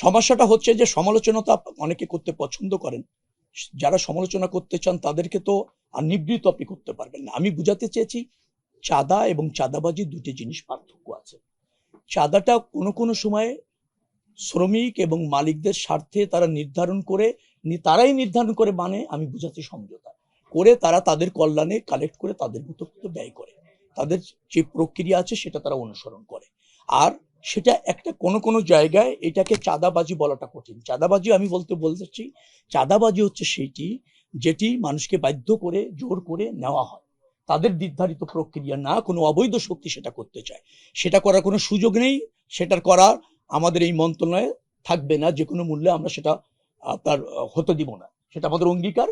সমস্যাটা হচ্ছে যে সমালোচনা তো অনেকে করতে পছন্দ করেন, যারা সমালোচনা করতে চান তাদেরকে তো আর নিবৃত্ত আপনি করতে পারবেন না। আমি বুঝাতে চেয়েছি চাঁদা এবং চাঁদাবাজি দুটি জিনিস পার্থক্য আছে। চাঁদাটা কোনো কোনো সময় শ্রমিক এবং মালিকদের স্বার্থে তারা তারাই নির্ধারণ করে, মানে আমি বুঝাচ্ছি সমঝোতা করে তারা তাদের কল্যাণে কালেক্ট করে তাদের মতো ব্যয় করে, তাদের যে প্রক্রিয়া আছে সেটা তারা অনুসরণ করে। আর সেটা একটা কোনো কোনো জায়গায় এটাকে চাঁদাবাজি বলাটা কঠিন। চাঁদাবাজি আমি বলতেছি চাঁদাবাজি হচ্ছে সেইটি যেটি মানুষকে বাধ্য করে জোর করে নেওয়া হয়, তাদের নির্ধারিত প্রক্রিয়া না, কোনো অবৈধ শক্তি সেটা করতে চায়, সেটা করার কোনো সুযোগ নেই, সেটার করার আমাদের এই মন্ত্রণালয়ে থাকবে না, যে কোনো মূল্যে আমরা সেটা আপনার হতে দিব না, সেটা আমাদের অঙ্গীকার।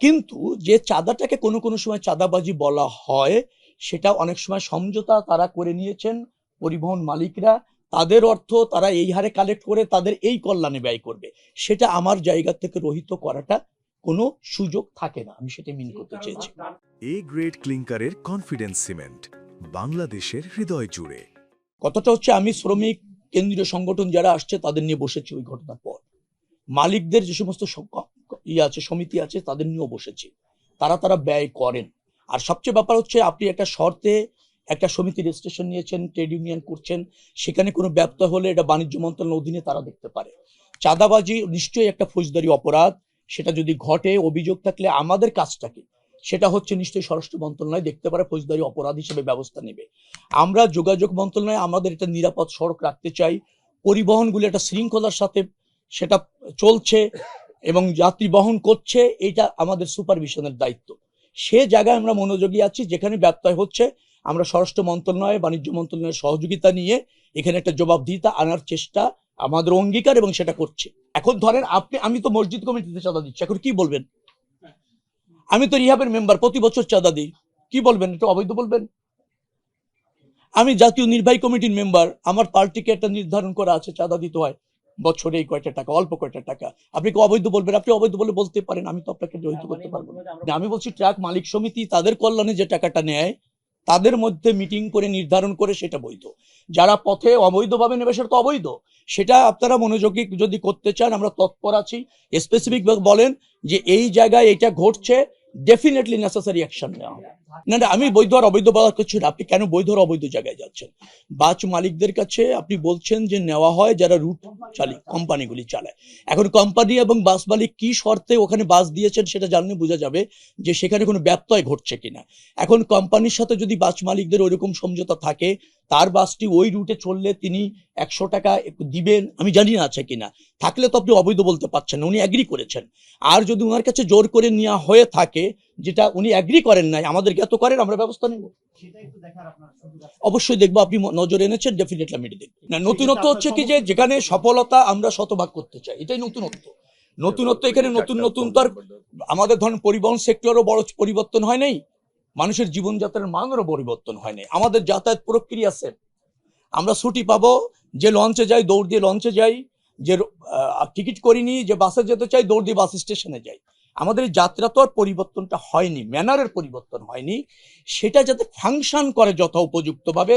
কিন্তু যে চাঁদাটাকে কোনো কোনো সময় চাঁদাবাজি বলা হয়, সেটা অনেক সময় সমঝোতা তারা করে নিয়েছেন পরিবহন মালিকরা, তাদের অর্থ তারা এই হারে কালেক্ট করে তাদের এই কল্যাণে ব্যয় করবে, সেটা আমার জায়গা থেকে রহিত করাটা কোনো সুযোগ থাকে না, আমি সেটা মিন করতে চেয়েছি। এ গ্রেড ক্লিংকারের কনফিডেন্স সিমেন্ট, বাংলাদেশের হৃদয় জুড়ে। কথাটা হচ্ছে আমি শ্রমিক কেন্দ্রীয় সংগঠন যারা আসছে তাদের নিয়ে বসেছি ওই ঘটনার পর, মালিকদের যে সমস্ত আছে সমিতি আছে তাদের নিয়েও বসেছি, তারা ব্যয় করেন। আর সবচেয়ে ব্যাপার হচ্ছে আপনি একটা শর্তে একটা সমিতি রেজিস্ট্রেশন নিয়েছেন, ট্রেড ইউনিয়ন করছেন, সেখানে কোনো ব্যত্যয় হলে এটা বাণিজ্য মন্ত্রণালয়ের অধীনে তারা দেখতে পারে। চাঁদাবাজি নিশ্চয়ই একটা ফৌজদারি অপরাধ, সেটা যদি ঘটে অভিযোগ থাকলে আমাদের কাজটাকে সেটা হচ্ছে নিশ্চয়ই স্বরাষ্ট্র মন্ত্রণালয় দেখতে পারে, ফৌজদারি অপরাধ হিসেবে ব্যবস্থা নেবে। আমরা যোগাযোগ মন্ত্রণালয়ে আমাদের এটা নিরাপদ সড়ক রাখতে চাই, পরিবহনগুলো একটা শৃঙ্খলার সাথে সেটা চলছে এবং যাত্রী বহন করছে, এটা আমাদের সুপারভিশনের দায়িত্ব। সে জায়গায় আমরা মনোযোগী আছি, যেখানে ব্যত্যয় হচ্ছে আমরা স্বরাষ্ট্র মন্ত্রণালয় বাণিজ্য মন্ত্রণালয়ের সহযোগিতা নিয়ে এখানে একটা জবাবদিহিতা আনার চেষ্টা আমাদের অঙ্গীকার, এবং সেটা করছে। এখন ধরেন আমি তো মসজিদ কমিটিতে চাঁদা দিচ্ছি, এখন কি বলবেন? আমি তো রিহাবের মেম্বার, প্রতি বছর চাঁদা দিই, কি বলবেন? এটা অবৈধ বলবেন? আমি জাতীয় নির্বাহী কমিটির মেম্বার, আমার পার্টিকে একটা নির্ধারণ করা আছে চাঁদা দিতে হয় বছরে এই কয়টা টাকা, অল্প কয়টা টাকা, আপনি কি অবৈধ বলবেন? আপনি অবৈধ বলে বলতে পারেন, আমি তো আপনাকে জড়িত করতে পারবো না। আমি বলছি ট্রাক মালিক সমিতি তাদের কল্যাণে যে টাকাটা নেয় তাদের মধ্যে মিটিং করে নির্ধারণ করে সেটা বৈধ, যারা পথে অবৈধভাবে নেবে সেটা তো অবৈধ। সেটা আপনারা মনোযোগী যদি করতে চান আমরা তৎপর আছি, স্পেসিফিক বলেন যে এই জায়গায় এটা ঘটছে, ডেফিনেটলি নেসেসারি অ্যাকশন নেওয়া হবে। না না, আমি বৈধ আর অবৈধ বলার কিছু না, আপনি কেন বৈধ আর অবৈধ জায়গায় যাচ্ছেন? বাস মালিকদের কাছে আপনি বলছেন যে নেওয়া হয় যারা রুট কোম্পানিগুলি চালায়, এখন কোম্পানি এবং বাস মালিক কি শর্তে ওখানে বাস দিয়েছেন সেটা জানলে বোঝা যাবে যে সেখানে কোনো ব্যত্যয় ঘটছে কিনা। এখন কোম্পানির সাথে যদি বাস মালিকদের ওইরকম সমঝোতা থাকে, তার বাসটি ওই রুটে চললে তিনি 100 টাকা দিবেন, আমি জানি না আছে কিনা, থাকলে তো আপনি অবৈধ বলতে পারছেন না, উনি অ্যাগ্রি করেছেন। আর যদি ওনার কাছে জোর করে নেওয়া হয়ে থাকে যেটা উনি অ্যাগ্রি করেন নাই, আমাদেরকে এত করেন, আমরা ব্যবস্থা নেব, অবশ্যই দেখবো। আপনি নজর এনেছেন, ডেফিনেটলি আমি দেখব না। নতুনত্ব হচ্ছে কি যে যেখানে সফলতা আমরা শতভাগ করতে চাই, এটাই নতুনত্ব। এখানে নতুন তো আর আমাদের ধরেন পরিবহন সেক্টরও বড় পরিবর্তন হয় নাই, মানুষের জীবনযাত্রার মানেরও পরিবর্তন হয় নাই, আমাদের যাতায়াত প্রক্রিয়া আছে। আমরা ছুটি পাবো, যে লঞ্চে যাই দৌড় দিয়ে লঞ্চে যাই, যে টিকিট করিনি যে বাসে যেতে চাই দৌড় দিয়ে বাস স্টেশনে যাই। আমাদের যাত্রা তো আর পরিবর্তনটা হয়নি, ম্যানারের পরিবর্তন হয়নি, সেটা যাতে ফাংশন করে যথা উপযুক্তভাবে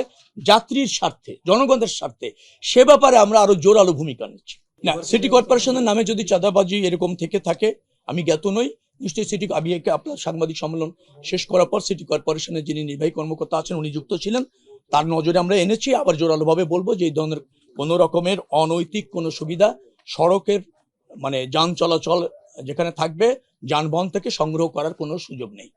যাত্রীর স্বার্থে জনগণের স্বার্থে, সে ব্যাপারে আমরা আরো জোরালো ভূমিকা নিচ্ছি। না, সিটি কর্পোরেশনের নামে যদি চাঁদাবাজি এরকম থেকে থাকে আমি জ্ঞাত নই, নিশ্চয়ই আমি আপনার সাংবাদিক সম্মেলন শেষ করার পর সিটি কর্পোরেশনের যিনি নির্বাহী কর্মকর্তা আছেন উনি যুক্ত ছিলেন, তার নজরে আমরা এনেছি। আবার জোরালোভাবে বলবো যে এই ধরনের কোনো রকমের অনৈতিক কোনো সুবিধা সড়কের মানে যান চলাচল যেখানে থাকবে যানবাহন থেকে সংগ্রহ করার কোনো সুযোগ নেই।